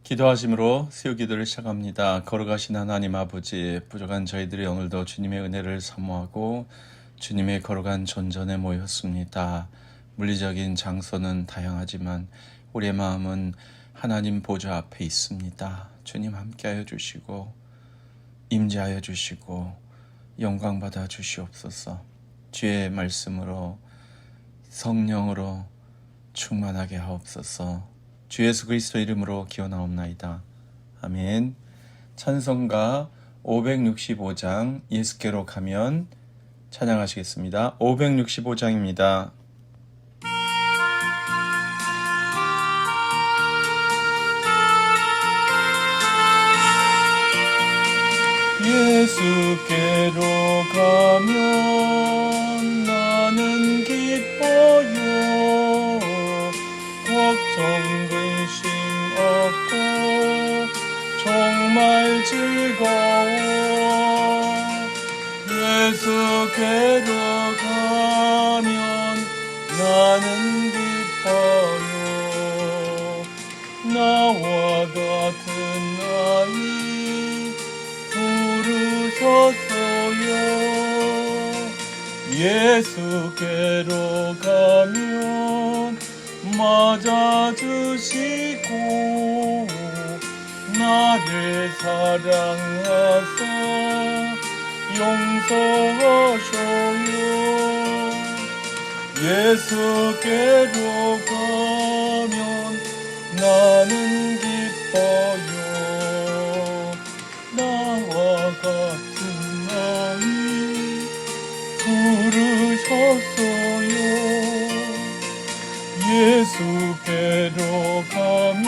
기도하심으로 수요 기도를 시작합니다. 걸어가신 하나님 아버지, 부족한 저희들이 오늘도 주님의 은혜를 사모하고 주님의 걸어간 전전에 모였습니다. 물리적인 장소는 다양하지만 우리의 마음은 하나님 보좌 앞에 있습니다. 주님 함께하여 주시고 임재하여 주시고 영광 받아 주시옵소서. 주의 말씀으로 성령으로 충만하게 하옵소서. 주 예수 그리스도 이름으로 기원하옵나이다. 아멘. 찬송가 565장 예수께로 가면 찬양하시겠습니다. 565장입니다. 예수께로 가면 나는 기뻐요. 걱정 근심 없고 정말 즐거워. 예수께로 가면 나는 기뻐요. 나와 같은 아이 부르셨어요. 예수께로 가면 맞아주시고 나를 사랑하사 용서하셔요. 예수께로 가면 나는 기뻐요. 나와 같은 아이 부르셨어요. 예수께로 가면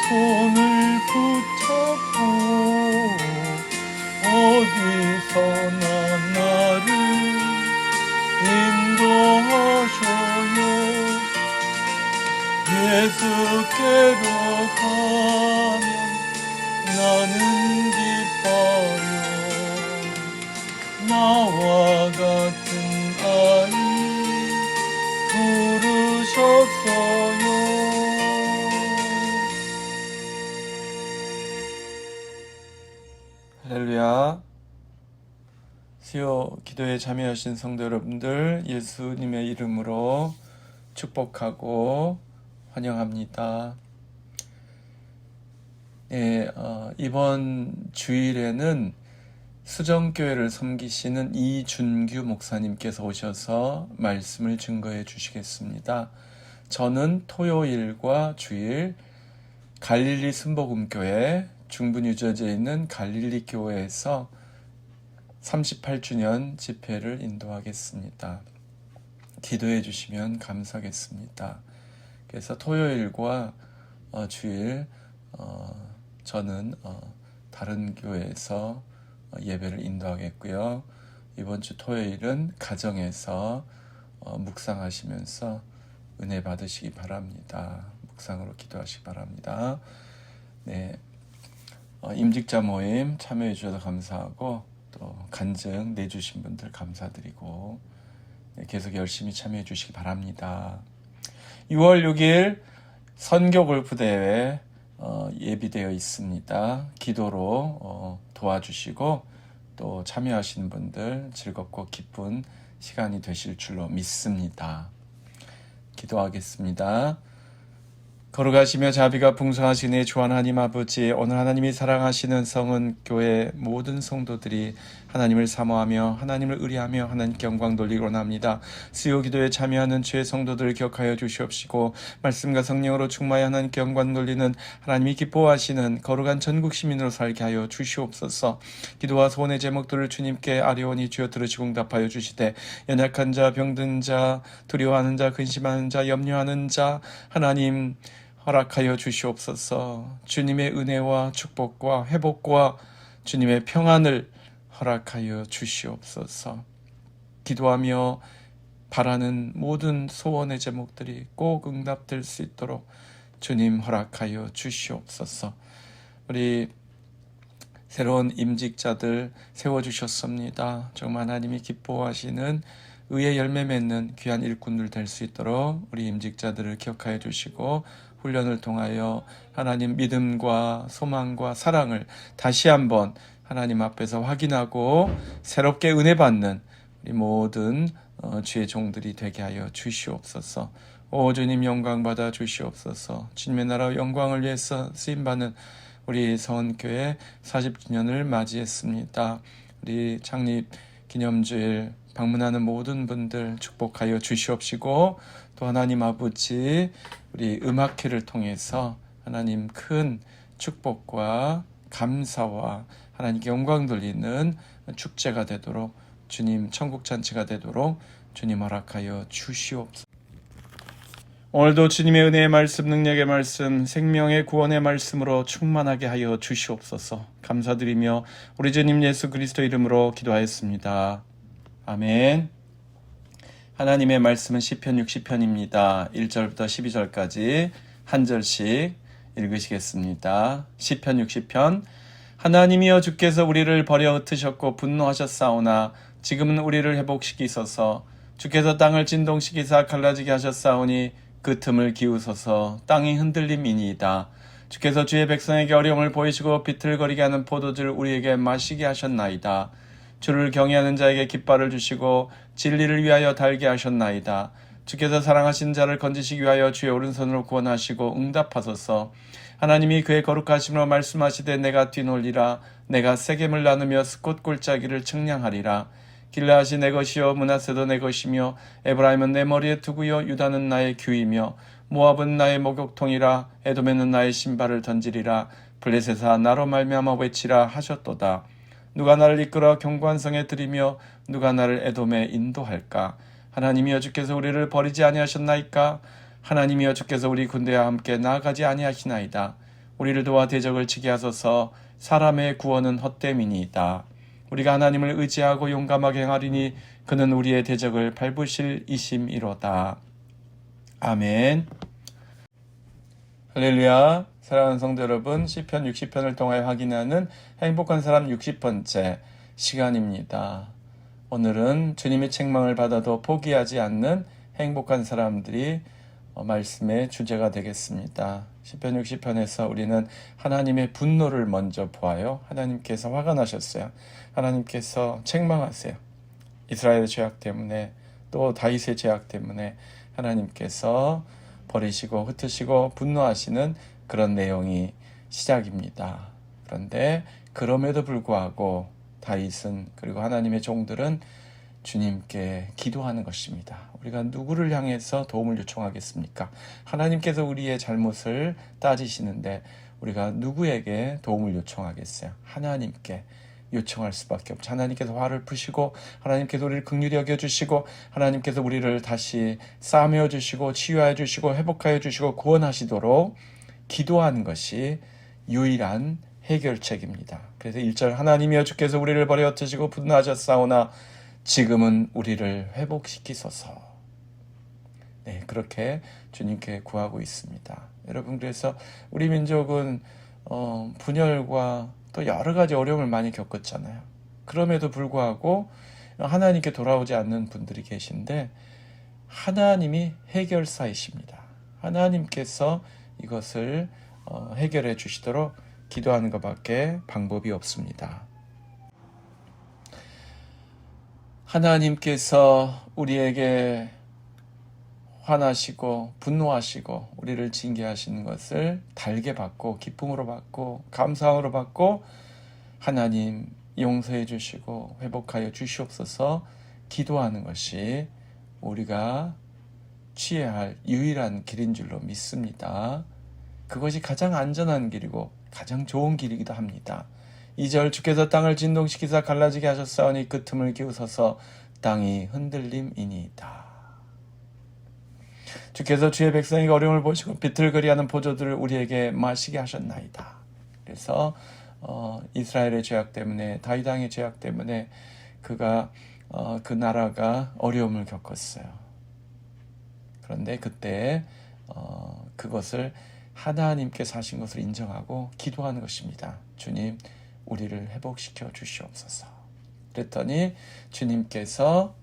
손을 붙잡고 어디서나 나를 인도하셔요. 예수께로 가면 나는 기뻐요. 나와 같은 아이 부르셨어요. 할렐루야. 수요 기도에 참여하신 성도 여러분들 예수님의 이름으로 축복하고 환영합니다. 이번 주일에는 수정교회를 섬기시는 이준규 목사님께서 오셔서 말씀을 증거해 주시겠습니다. 저는 토요일과 주일 갈릴리 순복음교회 중부 뉴저지에 있는 갈릴리 교회에서 38주년 집회를 인도하겠습니다. 기도해 주시면 감사하겠습니다. 그래서 토요일과 주일 저는 다른 교회에서 예배를 인도하겠고요. 이번 주 토요일은 가정에서 묵상하시면서 은혜 받으시기 바랍니다. 묵상으로 기도하시기 바랍니다. 네, 임직자 모임 참여해 주셔서 감사하고 또 간증 내주신 분들 감사드리고 계속 열심히 참여해 주시기 바랍니다. 6월 6일 선교 골프 대회 예비되어 있습니다. 기도로 도와주시고 또 참여하시는 분들 즐겁고 기쁜 시간이 되실 줄로 믿습니다. 기도하겠습니다. 걸어가시며 자비가 풍성하시네 주 하나님 아버지, 오늘 하나님이 사랑하시는 성은 교회 모든 성도들이 하나님을 사모하며 하나님을 의뢰하며 하나님께 영광 돌리기 원합니다. 수요 기도에 참여하는 주의 성도들을 기억하여 주시옵시고 말씀과 성령으로 충만히 하나님께 영광 돌리는 하나님이 기뻐하시는 거룩한 전국 시민으로 살게 하여 주시옵소서. 기도와 소원의 제목들을 주님께 아뢰오니 주여 들으시고 응답하여 주시되 연약한 자, 병든 자, 두려워하는 자, 근심하는 자, 염려하는 자 하나님 허락하여 주시옵소서. 주님의 은혜와 축복과 회복과 주님의 평안을 허락하여 주시옵소서. 기도하며 바라는 모든 소원의 제목들이 꼭 응답될 수 있도록 주님 허락하여 주시옵소서. 우리 새로운 임직자들 세워주셨습니다. 정말 하나님이 기뻐하시는 의의 열매 맺는 귀한 일꾼들 될 수 있도록 우리 임직자들을 기억하여 주시고 훈련을 통하여 하나님 믿음과 소망과 사랑을 다시 한번 하나님 앞에서 확인하고 새롭게 은혜 받는 우리 모든 주의 종들이 되게 하여 주시옵소서. 오 주님 영광 받아 주시옵소서. 주님의 나라 영광을 위해서 쓰임받는 우리 서원교회 40주년을 맞이했습니다. 우리 창립 기념주일 방문하는 모든 분들 축복하여 주시옵시고, 또 하나님 아버지 우리 음악회를 통해서 하나님 큰 축복과 감사와 하나님께 영광 돌리는 축제가 되도록, 주님 천국 잔치가 되도록 주님 허락하여 주시옵소서. 오늘도 주님의 은혜의 말씀, 능력의 말씀, 생명의 구원의 말씀으로 충만하게 하여 주시옵소서. 감사드리며 우리 주님 예수 그리스도 이름으로 기도하였습니다. 아멘. 하나님의 말씀은 시편 60편입니다. 1절부터 12절까지 한 절씩 읽으시겠습니다. 시편 60편. 하나님이여 주께서 우리를 버려 흩으셨고 분노하셨사오나 지금은 우리를 회복시키소서. 주께서 땅을 진동시키사 갈라지게 하셨사오니 그 틈을 기우소서. 땅이 흔들림이니이다. 주께서 주의 백성에게 어려움을 보이시고 비틀거리게 하는 포도주를 우리에게 마시게 하셨나이다. 주를 경외하는 자에게 깃발을 주시고 진리를 위하여 달게 하셨나이다. 주께서 사랑하신 자를 건지시기 위하여 주의 오른손으로 구원하시고 응답하소서. 하나님이 그의 거룩하심으로 말씀하시되 내가 뒤놀리라. 내가 세겜을 나누며 스콧 골짜기를 측량하리라. 길라앗이 내 것이요 므낫세도 내 것이며 에브라임은 내 머리에 두고요 유다는 나의 규이며 모압은 나의 목욕통이라. 에돔에는 나의 신발을 던지리라. 블레셋아 나로 말미암아 외치라 하셨도다. 누가 나를 이끌어 경관성에 들이며 누가 나를 에돔에 인도할까? 하나님이여 주께서 우리를 버리지 아니하셨나이까? 하나님이여 주께서 우리 군대와 함께 나아가지 아니하시나이다. 우리를 도와 대적을 치게 하소서. 사람의 구원은 헛됨이니이다. 우리가 하나님을 의지하고 용감하게 행하리니 그는 우리의 대적을 밟으실 이심이로다. 아멘. 할렐루야. 사랑하는 성도 여러분, 시편 60편을 통하여 확인하는 행복한 사람 60번째 시간입니다. 오늘은 주님의 책망을 받아도 포기하지 않는 행복한 사람들이 말씀의 주제가 되겠습니다. 시편 60편에서 우리는 하나님의 분노를 먼저 보아요. 하나님께서 화가 나셨어요. 하나님께서 책망하세요. 이스라엘의 죄악 때문에, 또 다윗의 죄악 때문에 하나님께서 버리시고 흩으시고 분노하시는 그런 내용이 시작입니다. 그런데 그럼에도 불구하고 다윗은, 그리고 하나님의 종들은 주님께 기도하는 것입니다. 우리가 누구를 향해서 도움을 요청하겠습니까? 하나님께서 우리의 잘못을 따지시는데 우리가 누구에게 도움을 요청하겠어요? 하나님께 요청할 수밖에 없죠. 하나님께서 화를 푸시고, 하나님께서 우리를 긍휼히 여겨주시고, 하나님께서 우리를 다시 싸매어 주시고 치유하여 주시고 회복하여 주시고 구원하시도록 기도하는 것이 유일한 해결책입니다. 그래서 1절 하나님이여 주께서 우리를 버려 흩으시고 분노하셨사오나 지금은 우리를 회복시키소서. 네, 그렇게 주님께 구하고 있습니다. 여러분, 그래서 우리 민족은 분열과 또 여러 가지 어려움을 많이 겪었잖아요. 그럼에도 불구하고 하나님께 돌아오지 않는 분들이 계신데 하나님이 해결사이십니다. 하나님께서 이것을 해결해 주시도록 기도하는 것밖에 방법이 없습니다. 하나님께서 우리에게 화나시고 분노하시고 우리를 징계하시는 것을 달게 받고 기쁨으로 받고 감사함으로 받고 하나님 용서해 주시고 회복하여 주시옵소서 기도하는 것이 우리가 취해야 할 유일한 길인 줄로 믿습니다. 그것이 가장 안전한 길이고 가장 좋은 길이기도 합니다. 2절 주께서 땅을 진동시키사 갈라지게 하셨사오니 그 틈을 기우소서. 땅이 흔들림이니이다. 주께서 주의 백성에게 어려움을 보시고 비틀거리하는 포도주를 우리에게 마시게 하셨나이다. 그래서 이스라엘의 죄악 때문에, 다윗 왕의 죄악 때문에 그 나라가 어려움을 겪었어요. 그런데 그때 그것을 하나님께서 하신 것을 인정하고 기도하는 것입니다. 주님, 우리를 회복시켜 주시옵소서. 그랬더니 주님께서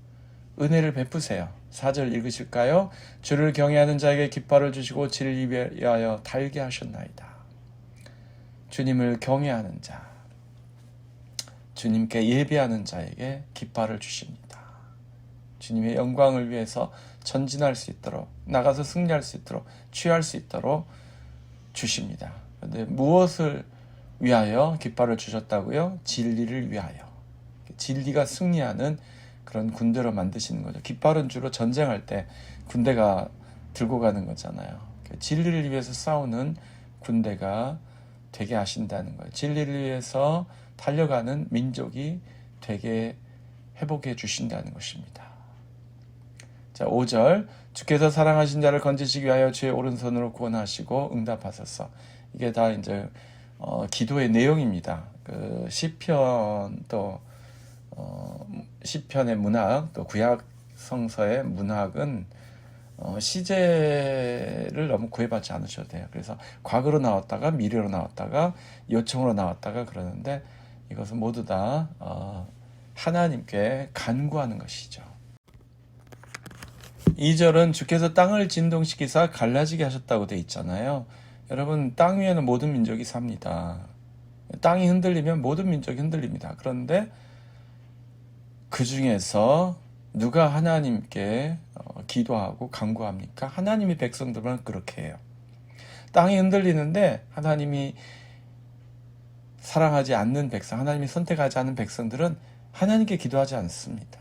은혜를 베푸세요. 4절 읽으실까요? 주를 경외하는 자에게 깃발을 주시고 진리 위하여 달게 하셨나이다. 주님을 경외하는 자, 주님께 예배하는 자에게 깃발을 주십니다. 주님의 영광을 위해서 전진할 수 있도록, 나가서 승리할 수 있도록, 취할 수 있도록 주십니다. 그런데 무엇을 위하여 깃발을 주셨다고요? 진리를 위하여. 진리가 승리하는 그런 군대로 만드시는 거죠. 깃발은 주로 전쟁할 때 군대가 들고 가는 거잖아요. 진리를 위해서 싸우는 군대가 되게 하신다는 거예요. 진리를 위해서 달려가는 민족이 되게 회복해 주신다는 것입니다. 자, 5절 주께서 사랑하신 자를 건지시기 위하여 주의 오른손으로 구원하시고 응답하소서. 이게 다 이제 기도의 내용입니다. 그 시편 또 시편의 문학 또 구약 성서의 문학은 시제를 너무 구애받지 않으셔도 돼요. 그래서 과거로 나왔다가 미래로 나왔다가 요청으로 나왔다가 그러는데 이것은 모두 다 하나님께 간구하는 것이죠. 2절은 주께서 땅을 진동시키사 갈라지게 하셨다고 돼 있잖아요. 여러분, 땅 위에는 모든 민족이 삽니다. 땅이 흔들리면 모든 민족이 흔들립니다. 그런데 그 중에서 누가 하나님께 기도하고 간구합니까? 하나님의 백성들만 그렇게 해요. 땅이 흔들리는데 하나님이 사랑하지 않는 백성, 하나님이 선택하지 않은 백성들은 하나님께 기도하지 않습니다.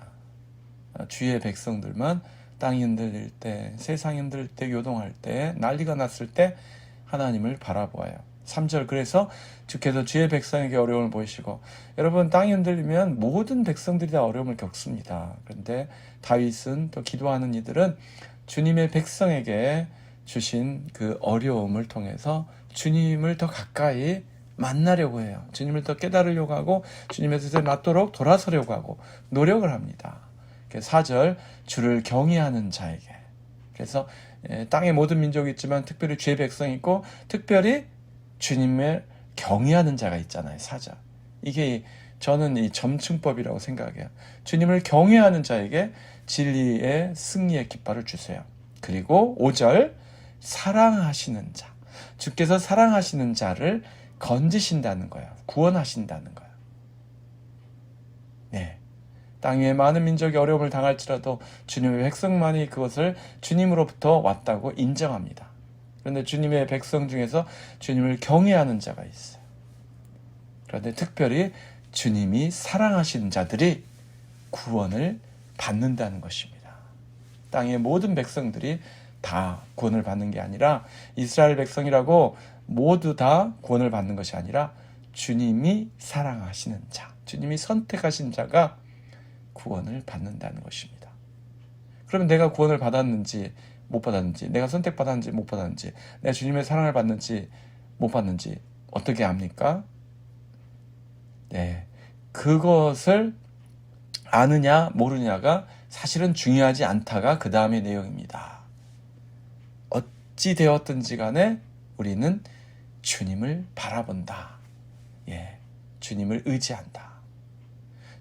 주의 백성들만 땅이 흔들릴 때, 세상이 흔들릴 때, 요동할 때, 난리가 났을 때 하나님을 바라보아요. 3절 그래서 주께서 주의 백성에게 어려움을 보이시고, 여러분 땅이 흔들리면 모든 백성들이 다 어려움을 겪습니다. 그런데 다윗은 또 기도하는 이들은 주님의 백성에게 주신 그 어려움을 통해서 주님을 더 가까이 만나려고 해요. 주님을 더 깨달으려고 하고 주님의 뜻에 맞도록 돌아서려고 하고 노력을 합니다. 4절 주를 경외하는 자에게, 그래서 땅의 모든 민족이 있지만 특별히 주의 백성이 있고 특별히 주님을 경외하는 자가 있잖아요. 4절. 이게 저는 이 점층법이라고 생각해요. 주님을 경외하는 자에게 진리의 승리의 깃발을 주세요. 그리고 5절 사랑하시는 자, 주께서 사랑하시는 자를 건지신다는 거예요. 구원하신다는 거예요. 네. 땅 위에 많은 민족이 어려움을 당할지라도 주님의 백성만이 그것을 주님으로부터 왔다고 인정합니다. 그런데 주님의 백성 중에서 주님을 경외하는 자가 있어요. 그런데 특별히 주님이 사랑하시는 자들이 구원을 받는다는 것입니다. 땅의 모든 백성들이 다 구원을 받는 게 아니라 이스라엘 백성이라고 모두 다 구원을 받는 것이 아니라 주님이 사랑하시는 자, 주님이 선택하신 자가 구원을 받는다는 것입니다. 그러면 내가 구원을 받았는지 못 받았는지, 내가 선택받았는지 못 받았는지, 내가 주님의 사랑을 받는지 못 받는지 어떻게 압니까? 네, 그것을 아느냐 모르냐가 사실은 중요하지 않다가 그 다음의 내용입니다. 어찌 되었든지 간에 우리는 주님을 바라본다. 예, 주님을 의지한다.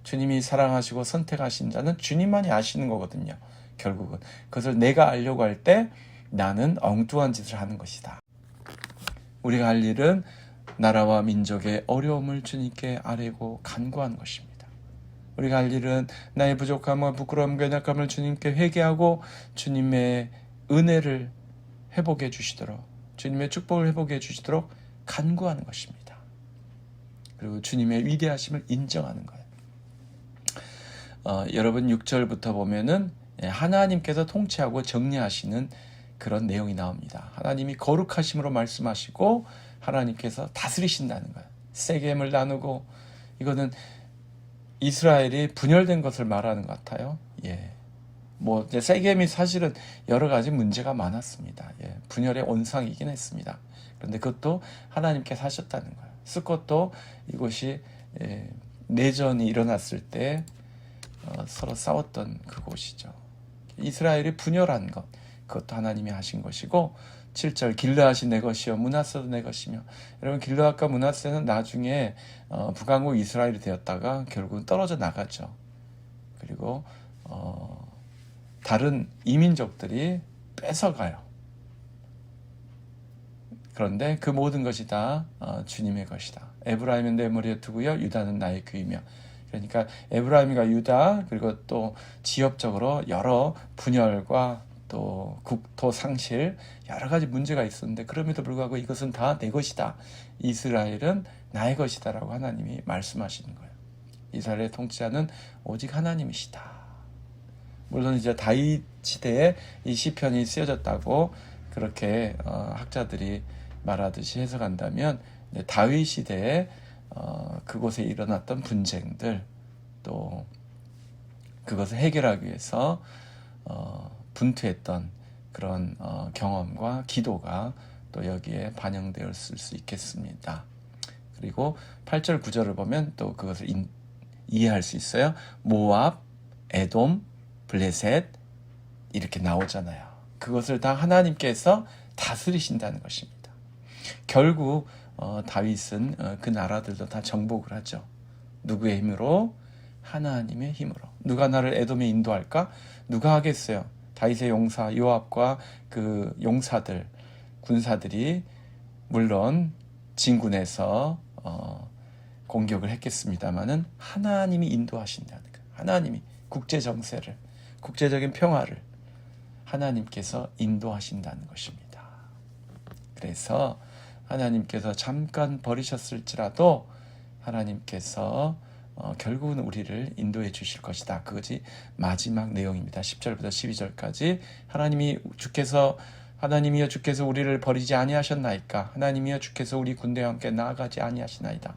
주님이 사랑하시고 선택하신 자는 주님만이 아시는 거거든요. 결국은 그것을 내가 알려고 할 때 나는 엉뚱한 짓을 하는 것이다. 우리가 할 일은 나라와 민족의 어려움을 주님께 아뢰고 간구하는 것입니다. 우리가 할 일은 나의 부족함과 부끄러움과 연약함을 주님께 회개하고 주님의 은혜를 회복해 주시도록, 주님의 축복을 회복해 주시도록 간구하는 것입니다. 그리고 주님의 위대하심을 인정하는 거예요. 여러분 6절부터 보면은 하나님께서 통치하고 정리하시는 그런 내용이 나옵니다. 하나님이 거룩하심으로 말씀하시고 하나님께서 다스리신다는 거예요. 세겜을 나누고, 이거는 이스라엘이 분열된 것을 말하는 것 같아요. 예. 뭐 세겜이 사실은 여러 가지 문제가 많았습니다. 예. 분열의 온상이긴 했습니다. 그런데 그것도 하나님께서 하셨다는 거예요. 스콧도 이곳이 내전이 일어났을 때 서로 싸웠던 그곳이죠. 이스라엘이 분열한 것, 그것도 하나님이 하신 것이고, 7절 길르앗이 내 것이요 므낫세도 내 것이며, 여러분 길르앗과 므낫세는 나중에 북왕국 이스라엘이 되었다가 결국은 떨어져 나가죠. 그리고 다른 이민족들이 뺏어가요. 그런데 그 모든 것이 다 주님의 것이다. 에브라임은 내 머리에 두고요, 유다는 나의 귀이며. 그러니까 에브라임과 유다, 그리고 또 지역적으로 여러 분열과 또 국토 상실, 여러 가지 문제가 있었는데 그럼에도 불구하고 이것은 다 내 것이다. 이스라엘은 나의 것이다 라고 하나님이 말씀하시는 거예요. 이스라엘의 통치자는 오직 하나님이시다. 물론 이제 다윗 시대에 이 시편이 쓰여졌다고 그렇게 학자들이 말하듯이 해석한다면, 다윗 시대에 그곳에 일어났던 분쟁들, 또 그것을 해결하기 위해서 분투했던 그런 경험과 기도가 또 여기에 반영되었을 수 있겠습니다. 그리고 8절 9절을 보면 또 그것을 이해할 수 있어요. 모압, 에돔, 블레셋 이렇게 나오잖아요. 그것을 다 하나님께서 다스리신다는 것입니다. 결국 다윗은 그 나라들도 다 정복을 하죠. 누구의 힘으로? 하나님의 힘으로. 누가 나를 에돔에 인도할까? 누가 하겠어요? 다윗의 용사 요압과 그 용사들, 군사들이 물론 진군에서 공격을 했겠습니다마는 하나님이 인도하신다는 거예요. 하나님이 국제 정세를, 국제적인 평화를 하나님께서 인도하신다는 것입니다. 그래서 하나님께서 잠깐 버리셨을지라도 하나님께서 결국은 우리를 인도해 주실 것이다. 그것이 마지막 내용입니다. 10절부터 12절까지 하나님이여 주께서 우리를 버리지 아니하셨나이까? 하나님이여 주께서 우리 군대와 함께 나아가지 아니하시나이다.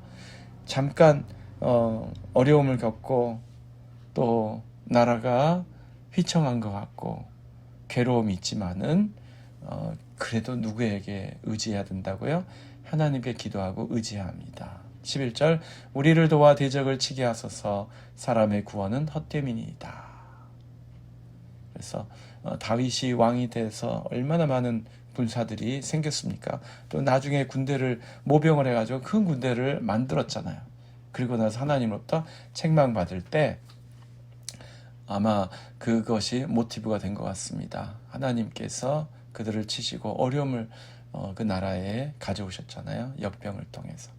잠깐 어려움을 겪고 또 나라가 휘청한 것 같고 괴로움이 있지만은 그래도 누구에게 의지해야 된다고요? 하나님께 기도하고 의지합니다. 11절 우리를 도와 대적을 치게 하소서. 사람의 구원은 헛됨이니이다. 그래서 다윗이 왕이 돼서 얼마나 많은 군사들이 생겼습니까? 또 나중에 군대를 모병을 해가지고 큰 군대를 만들었잖아요. 그리고 나서 하나님으로부터 책망받을 때 아마 그것이 모티브가 된 것 같습니다. 하나님께서 그들을 치시고 어려움을 그 나라에 가져오셨잖아요. 역병을 통해서.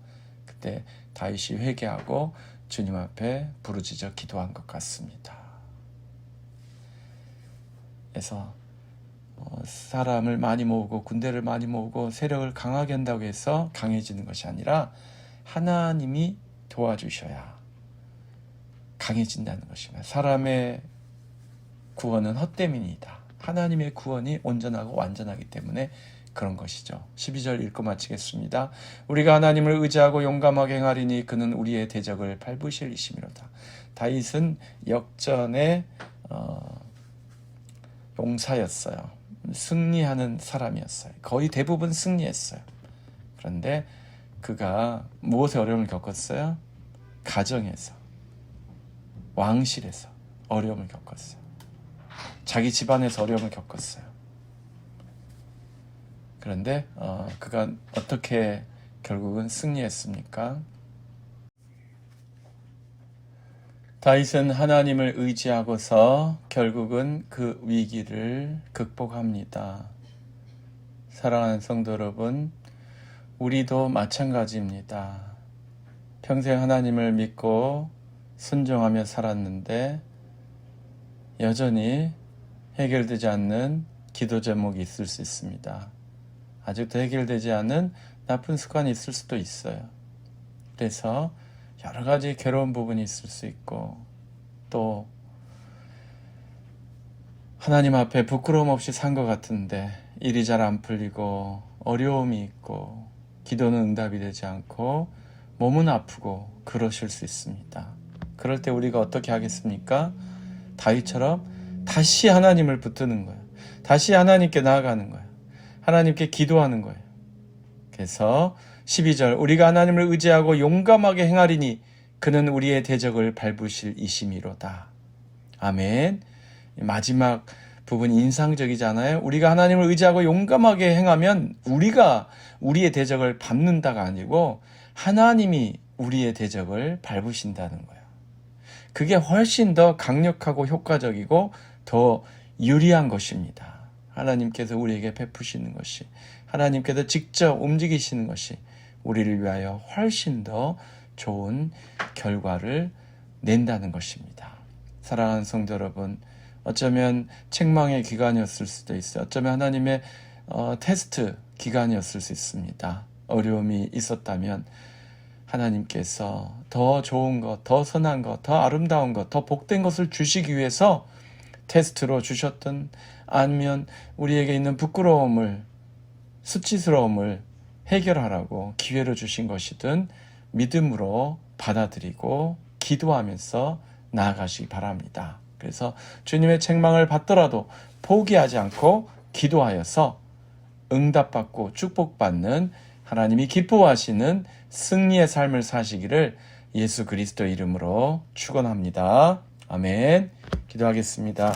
그때 다윗이 회개하고 주님 앞에 부르짖어 기도한 것 같습니다. 그래서 사람을 많이 모으고 군대를 많이 모으고 세력을 강하게 한다고 해서 강해지는 것이 아니라 하나님이 도와주셔야 강해진다는 것입니다. 사람의 구원은 헛됨이니이다. 하나님의 구원이 온전하고 완전하기 때문에 그런 것이죠. 12절 읽고 마치겠습니다. 우리가 하나님을 의지하고 용감하게 행하리니 그는 우리의 대적을 밟으실 이심이로다. 다윗은 역전의 용사였어요. 승리하는 사람이었어요. 거의 대부분 승리했어요. 그런데 그가 무엇에 어려움을 겪었어요? 가정에서, 왕실에서 어려움을 겪었어요. 자기 집안에서 어려움을 겪었어요. 그런데 그가 어떻게 결국은 승리했습니까? 다윗은 하나님을 의지하고서 결국은 그 위기를 극복합니다. 사랑하는 성도 여러분, 우리도 마찬가지입니다. 평생 하나님을 믿고 순종하며 살았는데 여전히 해결되지 않는 기도 제목이 있을 수 있습니다. 아직도 해결되지 않은 나쁜 습관이 있을 수도 있어요. 그래서 여러 가지 괴로운 부분이 있을 수 있고 또 하나님 앞에 부끄러움 없이 산 것 같은데 일이 잘 안 풀리고 어려움이 있고 기도는 응답이 되지 않고 몸은 아프고 그러실 수 있습니다. 그럴 때 우리가 어떻게 하겠습니까? 다윗처럼 다시 하나님을 붙드는 거예요. 다시 하나님께 나아가는 거예요. 하나님께 기도하는 거예요. 그래서 12절 우리가 하나님을 의지하고 용감하게 행하리니 그는 우리의 대적을 밟으실 이심이로다. 아멘. 마지막 부분 인상적이잖아요. 우리가 하나님을 의지하고 용감하게 행하면 우리가 우리의 대적을 밟는다가 아니고 하나님이 우리의 대적을 밟으신다는 거예요. 그게 훨씬 더 강력하고 효과적이고 더 유리한 것입니다. 하나님께서 우리에게 베푸시는 것이, 하나님께서 직접 움직이시는 것이 우리를 위하여 훨씬 더 좋은 결과를 낸다는 것입니다. 사랑하는 성도 여러분, 어쩌면 책망의 기간이었을 수도 있어요. 어쩌면 하나님의 테스트 기간이었을 수 있습니다. 어려움이 있었다면 하나님께서 더 좋은 것, 더 선한 것, 더 아름다운 것, 더 복된 것을 주시기 위해서 테스트로 주셨던, 아니면 우리에게 있는 부끄러움을, 수치스러움을 해결하라고 기회를 주신 것이든 믿음으로 받아들이고 기도하면서 나아가시기 바랍니다. 그래서 주님의 책망을 받더라도 포기하지 않고 기도하여서 응답받고 축복받는, 하나님이 기뻐하시는 승리의 삶을 사시기를 예수 그리스도 이름으로 축원합니다. 아멘. 기도하겠습니다.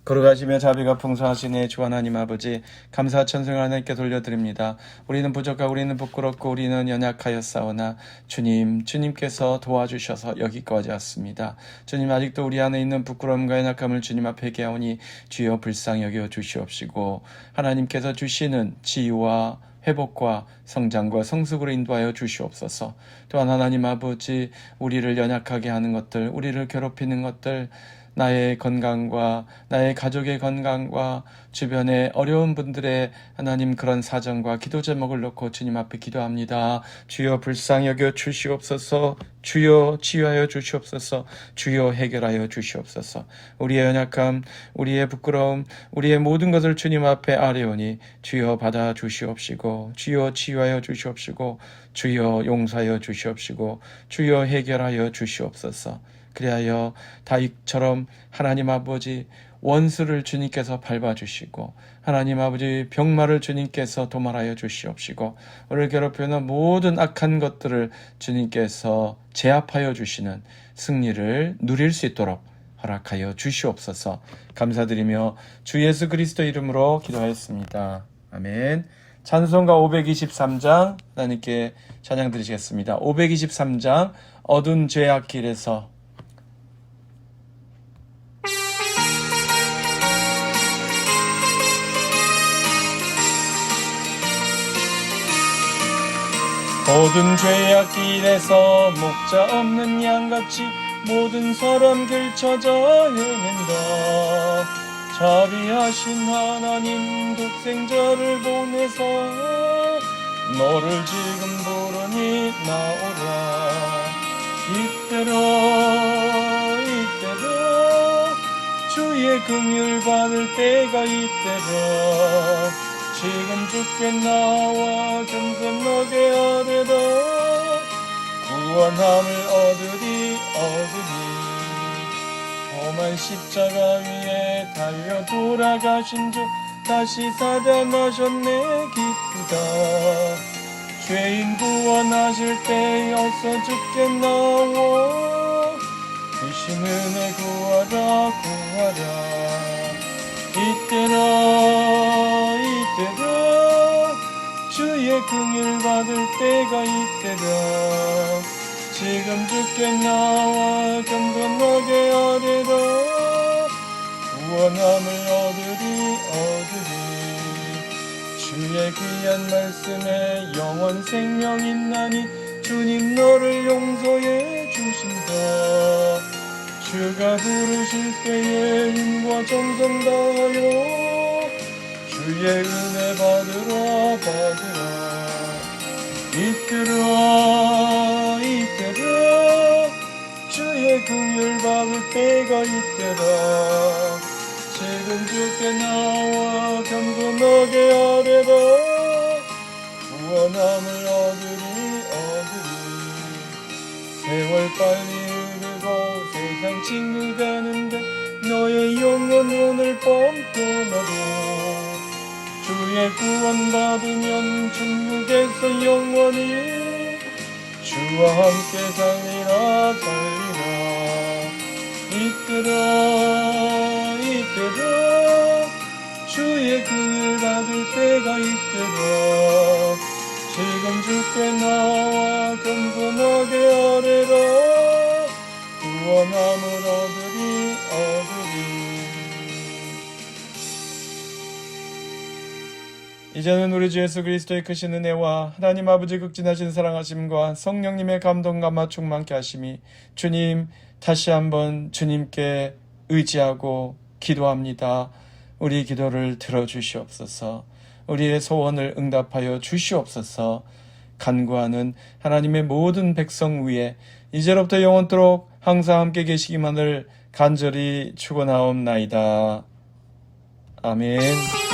걸어가시며 자비가 풍성하시네 주 하나님 아버지, 감사 천성을 하나님께 돌려드립니다. 우리는 부족하고 우리는 부끄럽고 우리는 연약하였사오나 주님께서 도와주셔서 여기까지 왔습니다. 주님, 아직도 우리 안에 있는 부끄러움과 연약함을 주님 앞에 회개하오니 주여 불쌍히 여겨 주시옵시고, 하나님께서 주시는 치유와 회복과 성장과 성숙으로 인도하여 주시옵소서. 또한 하나님 아버지, 우리를 연약하게 하는 것들, 우리를 괴롭히는 것들, 나의 건강과 나의 가족의 건강과 주변의 어려운 분들의 하나님 그런 사정과 기도 제목을 놓고 주님 앞에 기도합니다. 주여 불쌍히 여겨 주시옵소서. 주여 치유하여 주시옵소서. 주여 해결하여 주시옵소서. 우리의 연약함, 우리의 부끄러움, 우리의 모든 것을 주님 앞에 아뢰오니 주여 받아 주시옵시고, 주여 치유하여 주시옵시고, 주여 용서하여 주시옵시고, 주여 해결하여 주시옵소서. 그리하여 다윗처럼 하나님 아버지 원수를 주님께서 밟아주시고, 하나님 아버지 병마를 주님께서 도말하여 주시옵시고, 우리를 괴롭히는 모든 악한 것들을 주님께서 제압하여 주시는 승리를 누릴 수 있도록 허락하여 주시옵소서. 감사드리며 주 예수 그리스도 이름으로 기도하였습니다. 아멘. 찬송가 523장 하나님께 찬양 드리시겠습니다. 523장 어두운 죄악 길에서. 모든 죄악 길에서 목자 없는 양같이 모든 사람 걸쳐져 헤맨다. 자비하신 하나님 독생자를 보내서 너를 지금 부르니 나오라. 이때로 주의 긍휼 받을 때가 이때로 지금 주께 나와 겸손하게 아뢰다. 구원함을 얻으리. 험한 십자가 위에 달려 돌아가신 주 다시 살아나셨네. 기쁘다. 죄인 구원하실 때 어서 주께 나와 주신 은혜 구하라. 이때라 주의 긍휼 받을 때가 이때라. 지금 주께 나와 겸손하게 아뢰라. 구원함을 얻으리. 주의 귀한 말씀에 영원 생명 있나니 주님 너를 용서해 주신다. 주가 부르실 때에 힘과 정성 다하여 주의 은혜 받으라. 이때라 주의 긍휼 받을 때가 이때라. 지금 주께 나와 겸손하게 아뢰라. 구원함을 얻으리. 세월 빨리 흐르고 세상 친구가는데 너의 영혼 오늘 밤 떠나고 주의 구원 받으면 천국에서 영원히 주와 함께 살리라. 이때라 주의 긍휼 받을 때가 이때라. 지금 주께 나와 겸손하게 아뢰라. 구원함을 얻으리. 이제는 우리 주 예수 그리스도의 크신 은혜와 하나님 아버지 극진하신 사랑하심과 성령님의 감동과 맞춤 많게 하심이 주님 다시 한번 주님께 의지하고 기도합니다. 우리 기도를 들어주시옵소서. 우리의 소원을 응답하여 주시옵소서. 간구하는 하나님의 모든 백성 위에 이제로부터 영원토록 항상 함께 계시기만을 간절히 축원하옵나이다. 아멘.